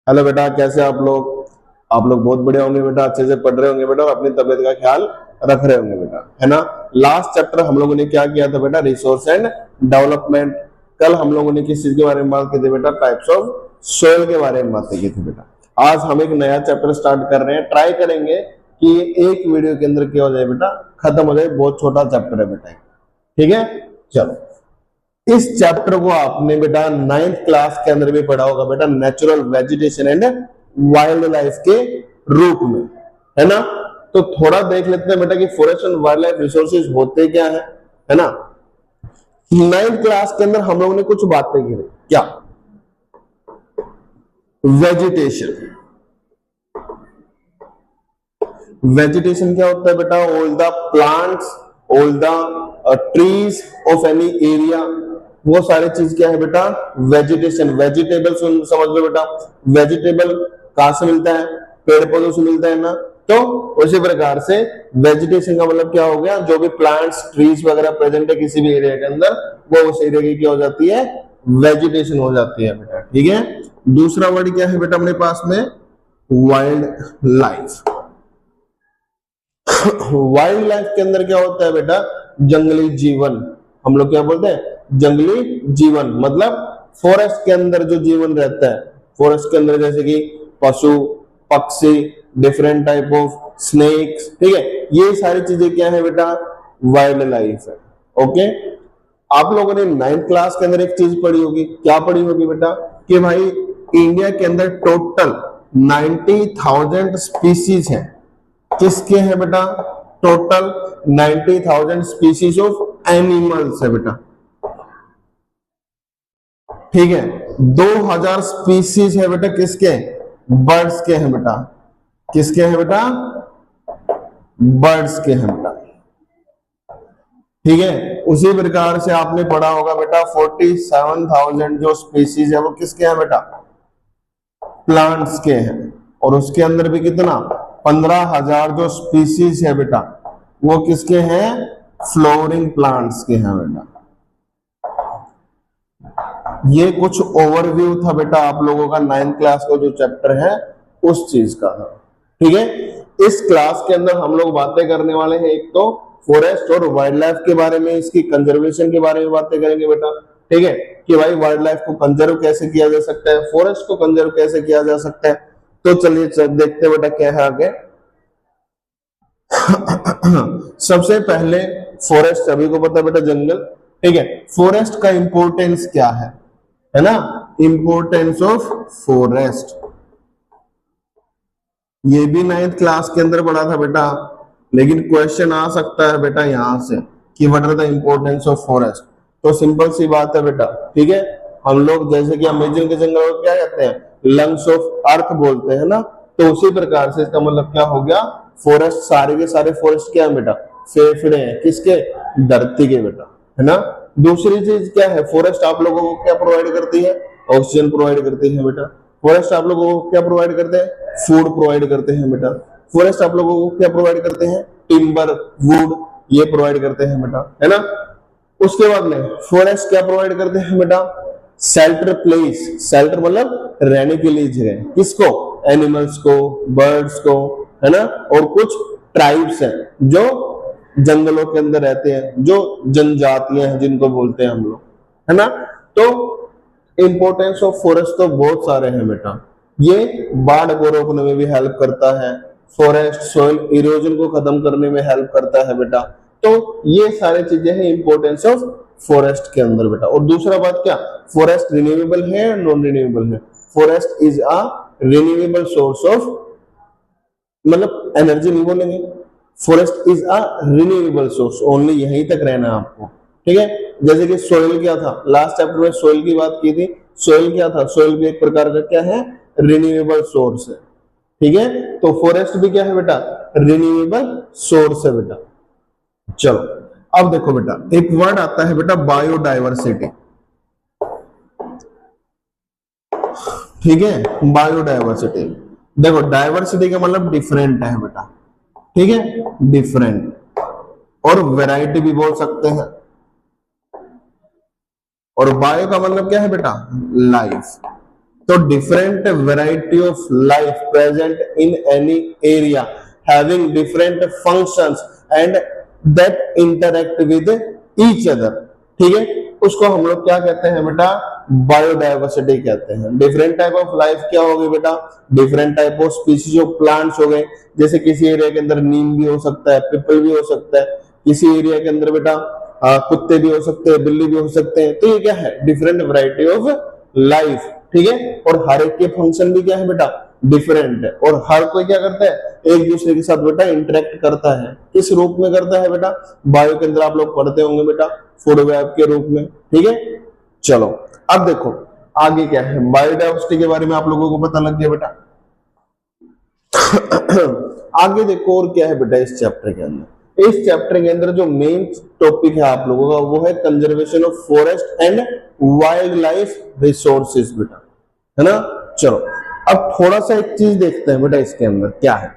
Hello बेटा, कैसे आप लोग? आप लोग बहुत बढ़िया होंगे बेटा, अच्छे से पढ़ रहे होंगे बेटा और अपनी तबीयत का ख्याल रख रहे होंगे बेटा, है ना। लास्ट चैप्टर हम लोगों ने क्या किया था बेटा? Resource and development. कल हम लोगों ने किस चीज के बारे में बात की थी बेटा? टाइप्स ऑफ सोयल के बारे में बातें की थी बेटा। आज हम एक नया चैप्टर स्टार्ट कर रहे हैं, ट्राई करेंगे कि एक वीडियो के अंदर क्या हो जाए बेटा, खत्म हो जाए। बहुत छोटा चैप्टर है बेटा, ठीक है। चलो, इस चैप्टर को आपने बेटा 9th क्लास के अंदर भी पढ़ा होगा बेटा, natural vegetation and wild life के रूप में, है ना। तो थोड़ा देख लेते हैं बेटा कि forest and wild life resources होते क्या है ना। 9th क्लास के अंदर हम लोगों ने कुछ बातें की थी, क्या? वेजिटेशन। वेजिटेशन क्या होता है बेटा? All the plants, all the trees of any area, वो सारी चीज क्या है बेटा? वेजिटेशन। वेजिटेबल समझ लो बेटा, वेजिटेबल कहां से मिलता है? पेड़ पौधों से मिलता है ना। तो उसी प्रकार से वेजिटेशन का मतलब क्या हो गया? जो भी प्लांट्स ट्रीज वगैरह प्रेजेंट है किसी भी एरिया के अंदर, वो उस एरिया की क्या हो जाती है? वेजिटेशन हो जाती है बेटा, ठीक है। दूसरा वर्ड क्या है बेटा अपने पास में? Wild life. वाइल्ड लाइफ के अंदर क्या होता है बेटा? जंगली जीवन। हम लोग क्या बोलते हैं? जंगली जीवन, मतलब फॉरेस्ट के अंदर जो जीवन रहता है। फॉरेस्ट के अंदर जैसे कि पशु पक्षी, डिफरेंट टाइप ऑफ स्नेक्स, ठीक है। ये सारी चीजें क्या है बेटा? वाइल्ड लाइफ है। ओके। आप लोगों ने 9th क्लास के अंदर एक चीज पढ़ी होगी, क्या पढ़ी होगी बेटा? कि भाई इंडिया के अंदर टोटल 90,000 स्पीसीज है। किसके हैं बेटा? टोटल 90,000 स्पीसीज ऑफ एनिमल्स है बेटा, ठीक है। 2,000 स्पीसीज है बेटा किसके? बर्ड्स के हैं बेटा। किसके हैं बेटा? बर्ड्स के हैं बेटा, ठीक है। उसी प्रकार से आपने पढ़ा होगा बेटा 47,000 जो स्पीसीज है वो किसके हैं बेटा? प्लांट्स के हैं। और उसके अंदर भी कितना? 15,000 जो स्पीसीज है बेटा, वो किसके हैं? फ्लोरिंग प्लांट्स के हैं बेटा। ये कुछ ओवरव्यू था बेटा आप लोगों का 9th क्लास का जो चैप्टर है उस चीज का था, ठीक है। इस क्लास के अंदर हम लोग बातें करने वाले हैं, एक तो फॉरेस्ट और वाइल्ड लाइफ के बारे में, इसकी कंजर्वेशन के बारे में बातें करेंगे बेटा, ठीक है। कि भाई वाइल्ड लाइफ को कंजर्व कैसे किया जा सकता है, फॉरेस्ट को कंजर्व कैसे किया जा सकता है। तो चलिए देखते बेटा क्या है आगे। सबसे पहले फॉरेस्ट, सभी को पता है बेटा, जंगल, ठीक है। फॉरेस्ट का इंपॉर्टेंस क्या है ना। इंपॉर्टेंस ऑफ फॉरेस्ट, ये भी 9th क्लास के अंदर पढ़ा था बेटा, लेकिन क्वेश्चन आ सकता है बेटा यहां से कि what are the importance of forest. तो सिंपल सी बात है बेटा, ठीक है। हम लोग जैसे कि अमेजन के जंगल को क्या कहते हैं? लंग्स ऑफ अर्थ बोलते हैं ना। तो उसी प्रकार से इसका मतलब क्या हो गया? फॉरेस्ट, सारे के सारे फॉरेस्ट क्या है बेटा? फेफड़े हैं किसके? धरती के बेटा, है ना। दूसरी चीज क्या है? फॉरेस्ट आप लोगों को क्या प्रोवाइड करती है? ऑक्सीजन प्रोवाइड करती है बेटा। फॉरेस्ट आप लोगों को क्या प्रोवाइड करते हैं? फूड प्रोवाइड करते हैं बेटा। फॉरेस्ट आप लोगों को क्या प्रोवाइड करते हैं? टिम्बर, वुड, ये प्रोवाइड करते हैं बेटा, है ना। उसके बाद में फॉरेस्ट क्या प्रोवाइड करते हैं बेटा? शेल्टर प्लेस, शेल्टर मतलब रहने के लिए जगह, किसको? एनिमल्स को, बर्ड्स को, है ना। और कुछ ट्राइब्स हैं जो जंगलों के अंदर रहते हैं, जो जनजातियां हैं जिनको बोलते हैं हम लोग, है ना। तो इंपॉर्टेंस ऑफ फॉरेस्ट तो बहुत सारे हैं बेटा। ये बाढ़ को रोकने में भी हेल्प करता है, फॉरेस्ट सोइल इरोजन को खत्म करने में हेल्प करता है बेटा। तो ये सारी चीजें हैं इंपॉर्टेंस ऑफ फॉरेस्ट के अंदर बेटा। और दूसरा बात क्या? फॉरेस्ट रिन्यूएबल है, नॉन रिन्यूएबल है? Forest is a renewable source of, मतलब एनर्जी नहीं बोलेंगे, forest is a renewable source, only यहीं तक रहना है आपको, ठीक है। जैसे कि सोइल क्या था, लास्ट चैप्टर में सोइल की बात की थी। सोइल क्या था? सोइल भी एक प्रकार का क्या है? रिन्यूएबल सोर्स है, ठीक है। तो फॉरेस्ट भी क्या है बेटा? रिन्यूएबल सोर्स है बेटा। चलो, अब देखो बेटा, एक वर्ड आता है बेटा बायोडाइवर्सिटी, ठीक है। बायोडाइवर्सिटी, देखो डाइवर्सिटी का मतलब डिफरेंट है बेटा, ठीक है, डिफरेंट। और वैरायटी भी बोल सकते हैं। और बायो का मतलब क्या है बेटा? लाइफ। तो different variety of life present in any area having different functions and that interact with each other, ठीक है, उसको हम लोग क्या कहते हैं बेटा, बायोडायवर्सिटी कहते हैं। डिफरेंट टाइप ऑफ लाइफ क्या होगी बेटा, different type of species of plants हो गए, जैसे किसी एरिया के अंदर नीम भी हो सकता है, पीपल भी हो सकता है, किसी एरिया के अंदर बेटा कुत्ते भी हो सकते हैं, बिल्ली भी हो सकते हैं। तो ये क्या है, डिफरेंट वैरायटी ऑफ लाइफ, ठीक है, और हर एक के फंक्शन भी क्या है बेटा, डिफरेंट है, और हर कोई क्या करता है, एक दूसरे के साथ बेटा इंटरेक्ट करता है। किस रूप में करता है बेटा, बायो के अंदर आप लोग पढ़ते होंगे बेटा, फूड वेब के रूप में, ठीक है। चलो अब देखो आगे क्या है, बायोडायवर्सिटी के बारे में आप लोगों को पता लग गया बेटा। आगे देखो और क्या है बेटा इस चैप्टर के अंदर। इस चैप्टर के अंदर जो मेन टॉपिक है आप लोगों का वो है conservation of forest and wild life resources बेटा, है ना। चलो अब थोड़ा सा एक चीज देखते हैं बेटा इसके अंदर क्या है।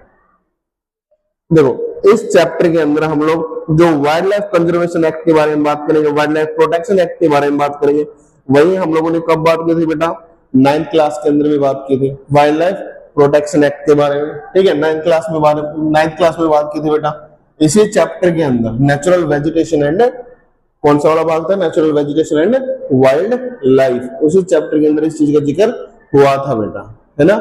देखो इस चैप्टर के अंदर हम लोग जो वाइल्ड लाइफ कंजर्वेशन एक्ट के बारे में बात करेंगे, वाइल्ड लाइफ प्रोटेक्शन एक्ट के बारे में बात करेंगे, वही हम लोगों ने कब बात की थी बेटा, 9th क्लास के अंदर भी बात की थी वाइल्ड लाइफ प्रोटेक्शन एक्ट के बारे में, ठीक है। 9th क्लास में बात की थी बेटा। इसी चैप्टर के अंदर नेचुरल वेजिटेशन एंड, कौन सा वाला भाग था, natural vegetation and wild life, उसी चैप्टर के अंदर इस चीज का जिक्र हुआ था बेटा, है ना।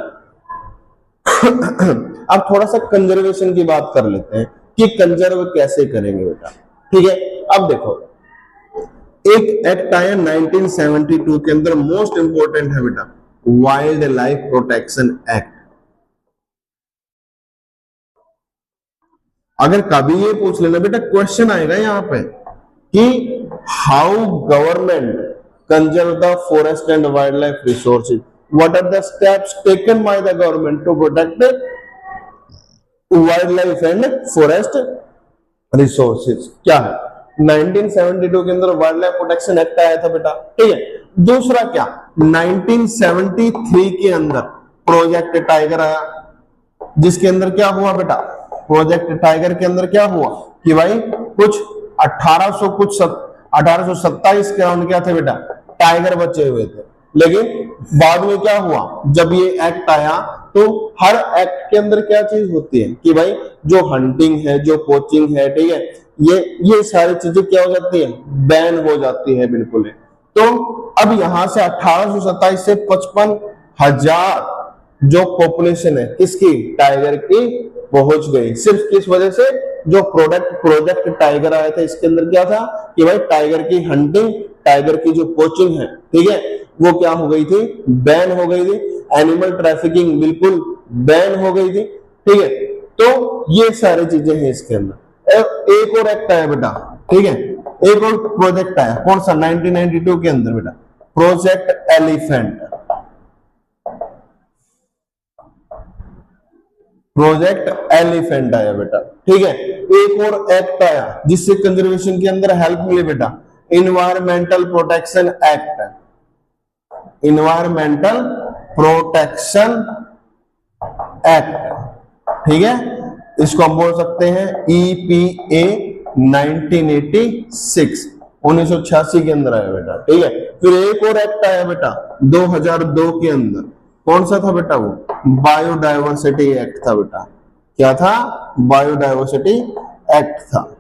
अब थोड़ा सा कंजर्वेशन की बात कर लेते हैं कि कंजर्व कैसे करेंगे बेटा, ठीक है। अब देखो एक एक्ट आया 1972 के अंदर, मोस्ट इंपोर्टेंट है बेटा, वाइल्ड लाइफ प्रोटेक्शन एक्ट। अगर कभी ये पूछ लेना बेटा, क्वेश्चन आएगा यहाँ पे कि how government conserve the forest and wild life resources, what are the steps taken by the government to protect wild life and forest resources, क्या है। 1972 के अंदर वाइल्ड लाइफ प्रोटेक्शन एक्ट आया था बेटा, ठीक है। दूसरा क्या, 1973 के अंदर प्रोजेक्ट टाइगर आया, जिसके अंदर क्या हुआ बेटा, प्रोजेक्ट टाइगर के अंदर क्या हुआ कि भाई कुछ 1827 के राउंड क्या थे बेटा, टाइगर बचे हुए थे। लेकिन बाद में क्या हुआ, जब ये एक्ट आया तो हर एक्ट के अंदर क्या चीज होती है कि भाई जो हंटिंग है, जो पोचिंग है, ठीक है, ये सारी चीजें क्या हो जाती है, बैन हो जाती है बिल्कुल है। तो अब यहां से 1827 से 55,000 जो पॉपुलेशन है किसकी, टाइगर की, पहुंच गई। सिर्फ किस वजह से, जो प्रोजेक्ट टाइगर आया था इसके अंदर क्या था कि भाई टाइगर की हंटिंग, टाइगर की जो पोचिंग है, ठीक है, वो क्या हो गई थी, बैन हो गई थी। एनिमल ट्रैफिकिंग बिल्कुल बैन हो गई थी, ठीक है। तो ये सारी चीजें हैं इसके अंदर। एक और एक्ट आया बेटा, ठीक है, एक और प्रोजेक्ट आया, कौन सा, 1992 के अंदर बेटा, प्रोजेक्ट एलिफेंट, प्रोजेक्ट एलिफेंट आया बेटा, ठीक है। एक और एक्ट आया जिससे कंजर्वेशन के अंदर हेल्प मिली बेटा, environmental protection act, environmental protection act, ठीक है। इसको हम बोल सकते हैं EPA 1986 के अंदर आया बेटा, ठीक है। फिर एक और एक्ट आया बेटा 2002 के अंदर, कौन सा था बेटा, वो बायोडायवर्सिटी एक्ट था बेटा। क्या था, बायोडायवर्सिटी एक्ट था।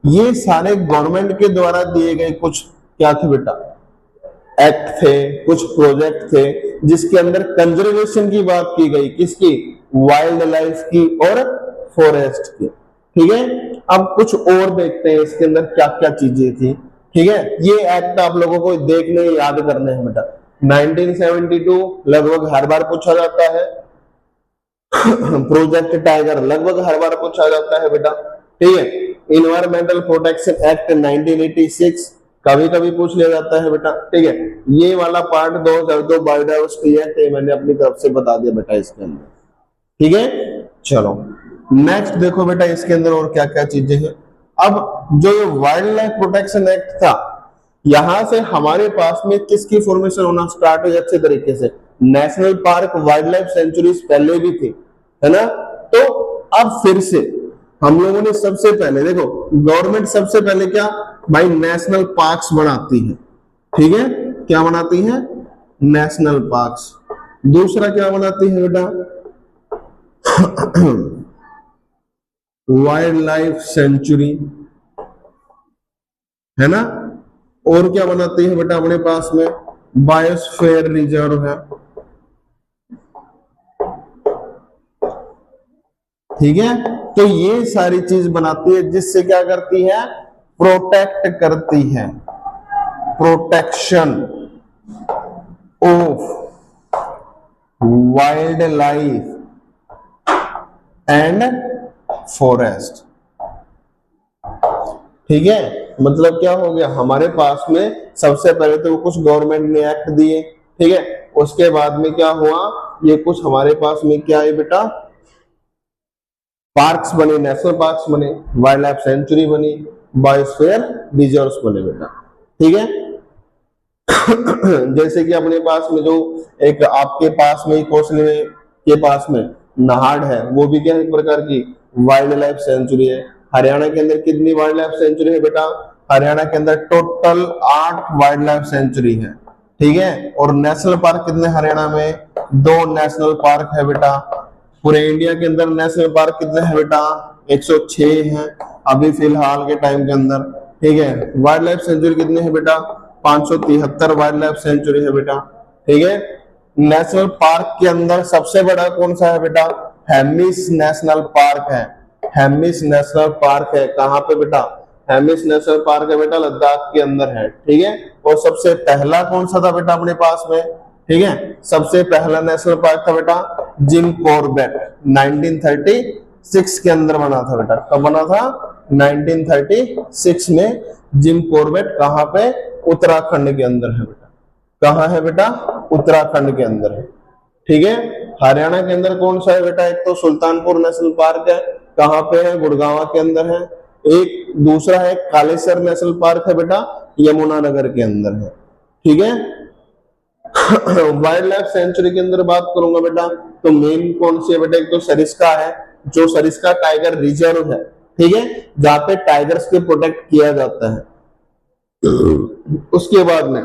ये सारे गवर्नमेंट के द्वारा दिए गए कुछ क्या थे बेटा, एक्ट थे, कुछ प्रोजेक्ट थे, जिसके अंदर कंजर्वेशन की बात की गई, किसकी, वाइल्ड लाइफ की और फॉरेस्ट की, ठीक है। अब कुछ और देखते हैं इसके अंदर क्या क्या चीजें थी, ठीक है। ये एक्ट आप लोगों को देखने याद करने हैं बेटा। 1972 लगभग हर बार पूछा जाता है, प्रोजेक्ट टाइगर लगभग हर बार पूछा जाता है बेटा, ठीक है। इन्वायरमेंटल प्रोटेक्शन एक्ट 1986 कभी कभी पूछ लिया जाता है बेटा, ठीक है। ये वाला पार्ट 2002 बायोडायवर्सिटी एक्ट मैंने अपनी तरफ से बता दिया बेटा इसके अंदर, ठीक है। चलो नेक्स्ट देखो बेटा इसके अंदर और क्या क्या चीजें हैं। अब जो ये वाइल्ड लाइफ प्रोटेक्शन एक्ट था, यहां से हमारे पास में किसकी फॉर्मेशन होना स्टार्ट हुई अच्छे तरीके से, national park, wild life sanctuaries पहले भी थी, है ना। तो अब फिर से हम लोगों ने सबसे पहले देखो, गवर्नमेंट सबसे पहले क्या भाई नेशनल पार्क्स बनाती है, ठीक है। क्या बनाती है, नेशनल पार्क्स, दूसरा क्या बनाती है बेटा, वाइल्ड लाइफ सेंचुरी, है ना। और क्या बनाती है बेटा अपने पास में, बायोस्फीयर रिजर्व है, ठीक है। तो ये सारी चीज बनाती है जिससे क्या करती है, प्रोटेक्ट करती है, protection of wild life and forest, ठीक है। मतलब क्या हो गया, हमारे पास में सबसे पहले तो कुछ गवर्नमेंट ने एक्ट दिए, ठीक है। उसके बाद में क्या हुआ, ये कुछ हमारे पास में क्या है बेटा, पार्क्स बने, नेशनल पार्क्स बने, वाइल्ड लाइफ सेंचुरी बनी, बायोस्फीयर रिजर्व्स बने बेटा, ठीक है। जैसे कि अपने पास में जो एक आपके पास में कौशल के पास में नाहड़ है, वो भी क्या है, एक प्रकार की वाइल्ड लाइफ सेंचुरी है। हरियाणा के अंदर कितनी वाइल्ड लाइफ सेंचुरी है बेटा, हरियाणा के अंदर टोटल 8 वाइल्ड लाइफ सेंचुरी है, ठीक है। और नेशनल पार्क कितने हरियाणा में, 2 नेशनल पार्क है बेटा। पूरे इंडिया के अंदर नेशनल पार्क कितने हैं बेटा, 106 हैं अभी फिलहाल के टाइम के अंदर, ठीक है। वाइल्ड लाइफ सेंचुरी कितने हैं बेटा, 573 वाइल्ड लाइफ सेंचुरी है बेटा, ठीक है। नेशनल पार्क के अंदर सबसे बड़ा कौन सा है बेटा, हेमिस नेशनल पार्क है, हेमिस नेशनल पार्क है। कहाँ पे बेटा, हेमिस नेशनल पार्क है बेटा, लद्दाख के अंदर है, ठीक है। और सबसे पहला कौन सा था बेटा अपने पास में, ठीक है, सबसे पहला नेशनल पार्क था बेटा जिम कॉर्बेट, 1936 के अंदर बना था बेटा। कब बना था, 1936 में जिम कॉर्बेट। कहाँ पे, उत्तराखंड के अंदर है बेटा, कहाँ है बेटा, उत्तराखंड के अंदर है, ठीक है। हरियाणा के अंदर कौन सा है बेटा, एक तो सुल्तानपुर नेशनल पार्क है, कहाँ पे है, गुड़गांव के अंदर है। एक दूसरा है कालेसर नेशनल पार्क है बेटा, यमुनानगर के अंदर है, ठीक है। वाइल्ड लाइफ सेंचुरी के अंदर बात करूंगा बेटा, तो मेन कौन सी है बेटा, एक तो सरिस्का है, जो सरिस्का टाइगर रिजर्व है, ठीक है, जहां पे टाइगर्स के प्रोटेक्ट किया जाता है। उसके बाद में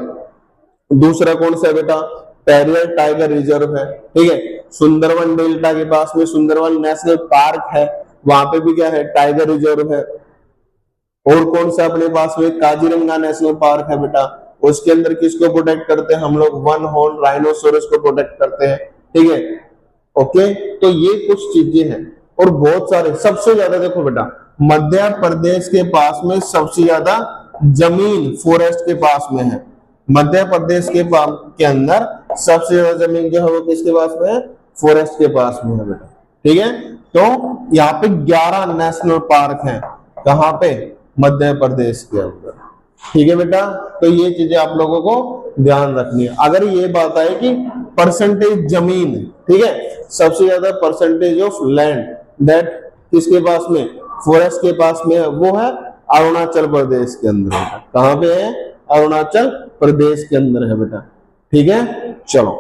दूसरा कौन सा है बेटा, पेरियर टाइगर रिजर्व है, ठीक है। सुंदरवन डेल्टा के पास में सुंदरवन नेशनल पार्क है, वहां पे भी क्या है, टाइगर रिजर्व है। और कौन सा अपने पास में, काजीरंगा नेशनल पार्क है बेटा, उसके अंदर किसको प्रोटेक्ट करते हैं हम लोग, वन हॉर्न राइनोसोरस को प्रोटेक्ट करते हैं, ठीक है। ओके, तो ये कुछ चीजें हैं और बहुत सारे। सबसे ज्यादा देखो बेटा, मध्य प्रदेश के पास में सबसे ज्यादा जमीन फॉरेस्ट के पास में है। मध्य प्रदेश के अंदर सबसे ज्यादा जमीन जो है वो किसके पास में है, फॉरेस्ट के पास में है बेटा, ठीक है। तो यहाँ पे 11 नेशनल पार्क हैं, कहाँ पे, मध्य प्रदेश के अंदर, ठीक है बेटा। तो ये चीजें आप लोगों को ध्यान रखनी है। अगर ये बात आए कि परसेंटेज जमीन, ठीक है, सबसे ज्यादा परसेंटेज ऑफ लैंड दैट किसके पास में, फॉरेस्ट के पास में है, वो है अरुणाचल प्रदेश के अंदर बेटा। कहाँ पे है, अरुणाचल प्रदेश के अंदर है बेटा, ठीक है। चलो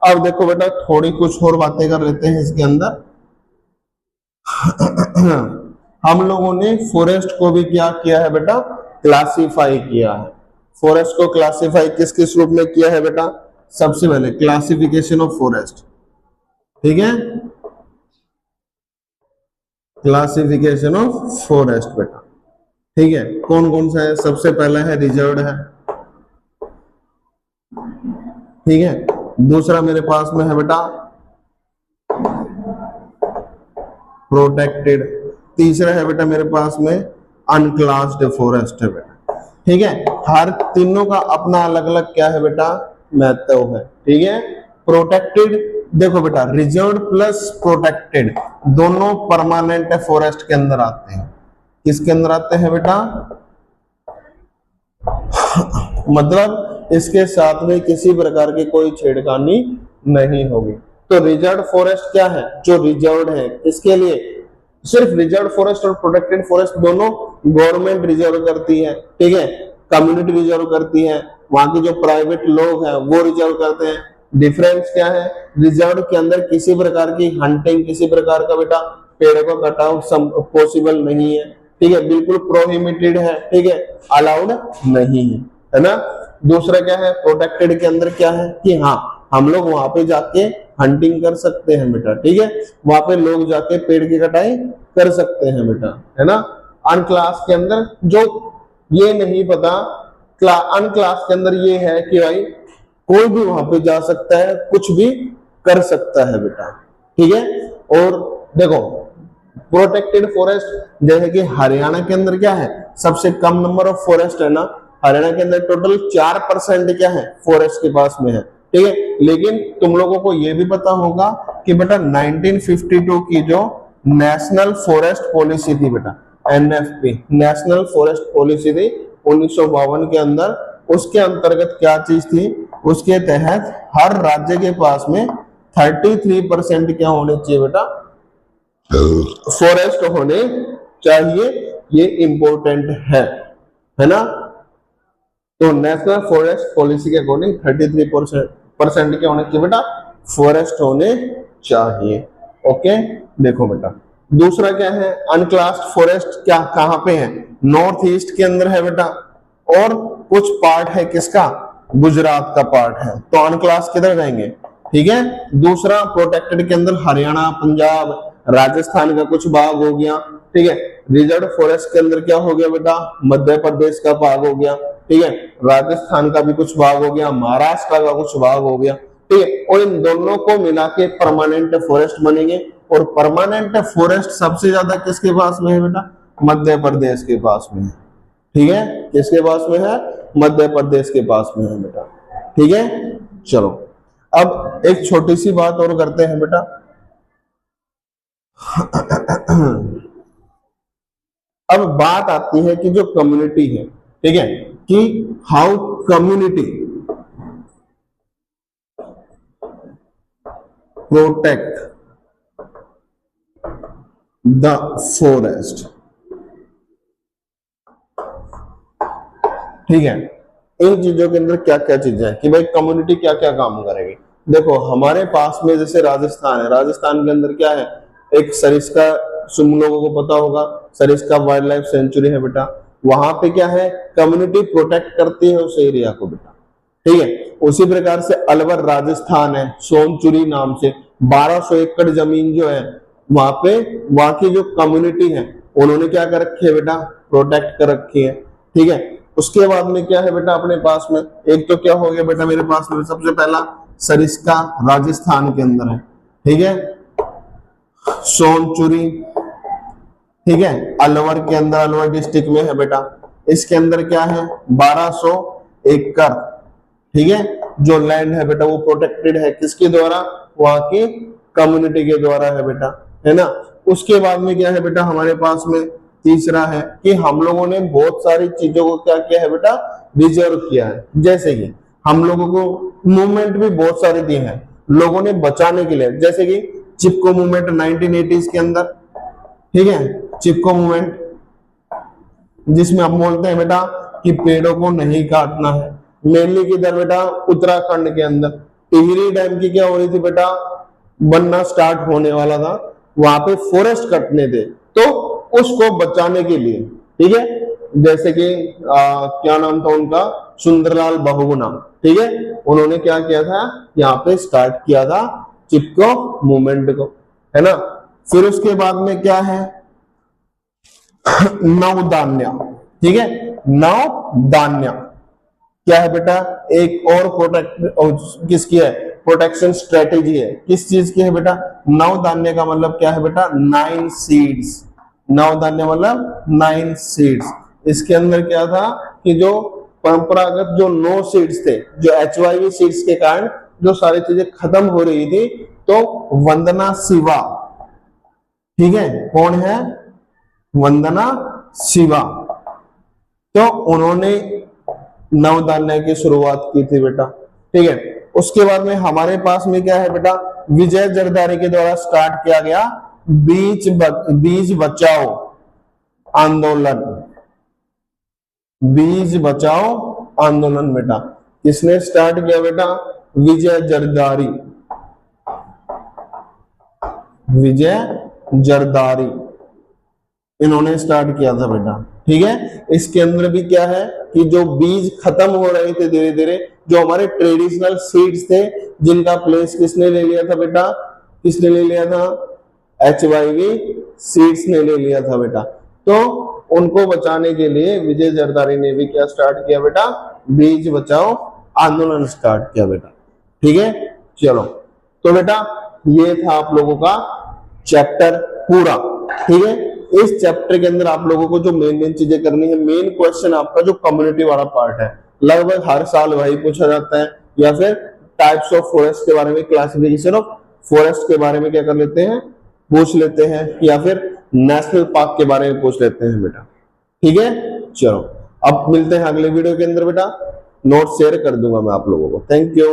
अब देखो बेटा, थोड़ी कुछ और बातें कर लेते हैं इसके अंदर। हम लोगों ने फॉरेस्ट को भी क्या किया है बेटा, क्लासिफाई किया है। फॉरेस्ट को क्लासिफाई किस किस रूप में किया है बेटा, सबसे पहले क्लासिफिकेशन ऑफ फॉरेस्ट, ठीक है, क्लासिफिकेशन ऑफ फॉरेस्ट बेटा, ठीक है। कौन कौन सा है, सबसे पहला है रिजर्व्ड है, ठीक है। दूसरा मेरे पास में है बेटा प्रोटेक्टेड। तीसरा है बेटा मेरे पास में अनक्लास्ड फॉरेस्ट है बेटा, ठीक है। हर तीनों का अपना अलग अलग क्या है बेटा, महत्व है, ठीक है। प्रोटेक्टेड देखो बेटा, रिजर्व प्लस प्रोटेक्टेड दोनों परमानेंट फॉरेस्ट के अंदर आते हैं। किसके अंदर आते हैं बेटा, मतलब इसके साथ में किसी प्रकार की कोई छेड़खानी नहीं होगी। तो रिजर्व फॉरेस्ट क्या है, जो रिजर्व है, इसके लिए सिर्फ रिजर्व फॉरेस्ट और प्रोटेक्टेड फॉरेस्ट दोनों गवर्नमेंट रिजर्व करती है, ठीक है, कम्युनिटी रिजर्व करती है, वहां के जो प्राइवेट लोग हैं वो रिजर्व करते हैं। डिफरेंस क्या है, रिजर्व के अंदर किसी प्रकार की हंटिंग, किसी प्रकार का बेटा पेड़ को कटाव पॉसिबल नहीं है, ठीक है, बिल्कुल प्रोहिबिटेड है, ठीक है, अलाउड नहीं है, है ना। दूसरा क्या है, प्रोटेक्टेड के अंदर क्या है कि हाँ हम लोग वहां पे जाके हंटिंग कर सकते हैं बेटा, ठीक है, वहां पे लोग जाके पेड़ की कटाई कर सकते हैं बेटा, है ना। अन क्लास के अंदर जो ये नहीं पता, अन क्लास के अंदर ये है कि भाई कोई भी वहां पे जा सकता है, कुछ भी कर सकता है बेटा, ठीक है। और देखो प्रोटेक्टेड फॉरेस्ट, जैसे कि हरियाणा के अंदर क्या है, सबसे कम नंबर ऑफ फॉरेस्ट है ना, हरियाणा के अंदर टोटल 4% क्या है फॉरेस्ट के पास में है, ठीक है। लेकिन तुम लोगों को यह भी पता होगा कि बेटा 1952 की जो नेशनल फॉरेस्ट पॉलिसी थी बेटा, एनएफपी, नेशनल फॉरेस्ट पॉलिसी थी 1952 के अंदर, उसके अंतर्गत क्या चीज थी, उसके तहत हर राज्य के पास में 33% क्या होने चाहिए बेटा, फॉरेस्ट होने चाहिए, ये इंपॉर्टेंट है ना। तो नेशनल फॉरेस्ट पॉलिसी के अकॉर्डिंग 33% क्या होने चाहिए बेटा, फॉरेस्ट होने चाहिए, ओके। देखो बेटा दूसरा क्या है, अनक्लास्ड फॉरेस्ट क्या कहां पे है, नॉर्थ ईस्ट के अंदर है बेटा, और कुछ पार्ट है किसका, गुजरात का पार्ट है, तो अनक्लास किधर जाएंगे, ठीक है। दूसरा प्रोटेक्टेड के अंदर हरियाणा, पंजाब, राजस्थान का कुछ भाग हो गया, ठीक है। रिजर्व फॉरेस्ट के अंदर क्या हो गया बेटा, मध्य प्रदेश का भाग हो गया, ठीक है, राजस्थान का भी कुछ भाग हो गया, महाराष्ट्र का कुछ भाग हो गया, ठीक है। और इन दोनों को मिला के परमानेंट फॉरेस्ट बनेंगे, और परमानेंट फॉरेस्ट सबसे ज्यादा किसके पास में है बेटा, मध्य प्रदेश के पास में है, ठीक है, किसके पास में है, मध्य प्रदेश के पास में है बेटा, ठीक है। चलो अब एक छोटी सी बात और करते हैं बेटा, अब बात आती है कि जो कम्युनिटी है, ठीक है, कि how community protect the forest, ठीक है। इन चीजों के अंदर क्या क्या चीजें हैं कि भाई कम्युनिटी क्या क्या काम करेगी। देखो हमारे पास में जैसे राजस्थान है, राजस्थान के अंदर क्या है, एक सरिस्का, तुम लोगों को पता होगा सरिस्का वाइल्ड लाइफ सेंचुरी है बेटा, वहां पे क्या है, कम्युनिटी प्रोटेक्ट करती है उस एरिया को बेटा, ठीक है। उसी प्रकार से अलवर राजस्थान है, सोनचुरी नाम से 1200 एकड़ जमीन जो है, वहां पे वहां की जो कम्युनिटी है उन्होंने क्या कर रखी है बेटा, प्रोटेक्ट कर रखी है, ठीक है। उसके बाद में क्या है बेटा अपने पास में, एक तो क्या हो गया बेटा मेरे पास में, सबसे पहला सरिस्का राजस्थान के अंदर है, ठीक है, सोनचुरी, ठीक है, अलवर के अंदर, अलवर डिस्ट्रिक्ट में है बेटा, इसके अंदर क्या है 1200 एकड़, ठीक है, जो लैंड है बेटा वो प्रोटेक्टेड है, किसके द्वारा, वहां की कम्युनिटी के द्वारा है बेटा, है ना। उसके बाद में क्या है बेटा हमारे पास में, तीसरा है कि हम लोगों ने बहुत सारी चीजों को क्या किया है बेटा, रिजर्व किया है, जैसे कि हम लोगों को मूवमेंट भी बहुत सारे दिए हैं लोगों ने बचाने के लिए, जैसे कि चिपको मूवमेंट 1980s के अंदर, ठीक है, चिपको मूवमेंट जिसमें हम बोलते हैं बेटा कि पेड़ों को नहीं काटना है, मेनली किधर बेटा, उत्तराखंड के अंदर टिहरी डैम की क्या हो रही थी बेटा, बनना स्टार्ट होने वाला था, वहां पे फॉरेस्ट कटने थे, तो उसको बचाने के लिए, ठीक है, जैसे कि क्या नाम था उनका, सुंदरलाल बहुगुणा, ठीक है, उन्होंने क्या किया था, यहाँ पे स्टार्ट किया था चिपको मूवमेंट को, है ना। फिर उसके बाद में क्या है, नवधान्य, ठीक है, नवधान्य क्या है बेटा, एक और प्रोटेक्ट किसकी है, प्रोटेक्शन स्ट्रेटेजी है, किस चीज की है बेटा, नवधान्य का मतलब क्या है बेटा, 9 सीड्स, नवधान्य मतलब 9 सीड्स। इसके अंदर क्या था कि जो परंपरागत जो 9 सीड्स थे, जो HIV सीड्स के कारण जो सारी चीजें खत्म हो रही थी, तो वंदना शिवा, ठीक है, कौन है, वंदना शिवा, तो उन्होंने नवधान्य की शुरुआत की थी बेटा, ठीक है। उसके बाद में हमारे पास में क्या है बेटा, विजय जरदारी के द्वारा स्टार्ट किया गया बीज बचाओ आंदोलन, बीज बचाओ आंदोलन बेटा, किसने स्टार्ट किया बेटा, विजय जरदारी, विजय जरदारी इन्होंने स्टार्ट किया था बेटा, ठीक है। इसके अंदर भी क्या है कि जो बीज खत्म हो रहे थे धीरे धीरे, जो हमारे ट्रेडिशनल सीड्स थे जिनका प्लेस किसने ले लिया था बेटा, किसने ले लिया था, HYV सीड्स ने ले लिया था बेटा। तो उनको बचाने के लिए विजय जरदारी ने भी क्या स्टार्ट किया बेटा, बीज बचाओ आंदोलन स्टार्ट किया बेटा। ठीक है, चलो तो बेटा ये था आप लोगों का चैप्टर पूरा। ठीक है, इस चैप्टर के अंदर आप लोगों को जो मेन चीजें करनी है, मेन क्वेश्चन आपका जो कम्युनिटी वाला पार्ट है, लगभग हर साल वही पूछा जाता है, या फिर टाइप्स ऑफ फॉरेस्ट के बारे में, क्लासिफिकेशन ऑफ फॉरेस्ट के बारे में क्या कर लेते हैं, पूछ लेते हैं, या फिर नेशनल पार्क के बारे में पूछ लेते हैं बेटा। ठीक है, चलो अब मिलते हैं अगले वीडियो के अंदर बेटा, नोट शेयर कर दूंगा मैं आप लोगों को। Thank you.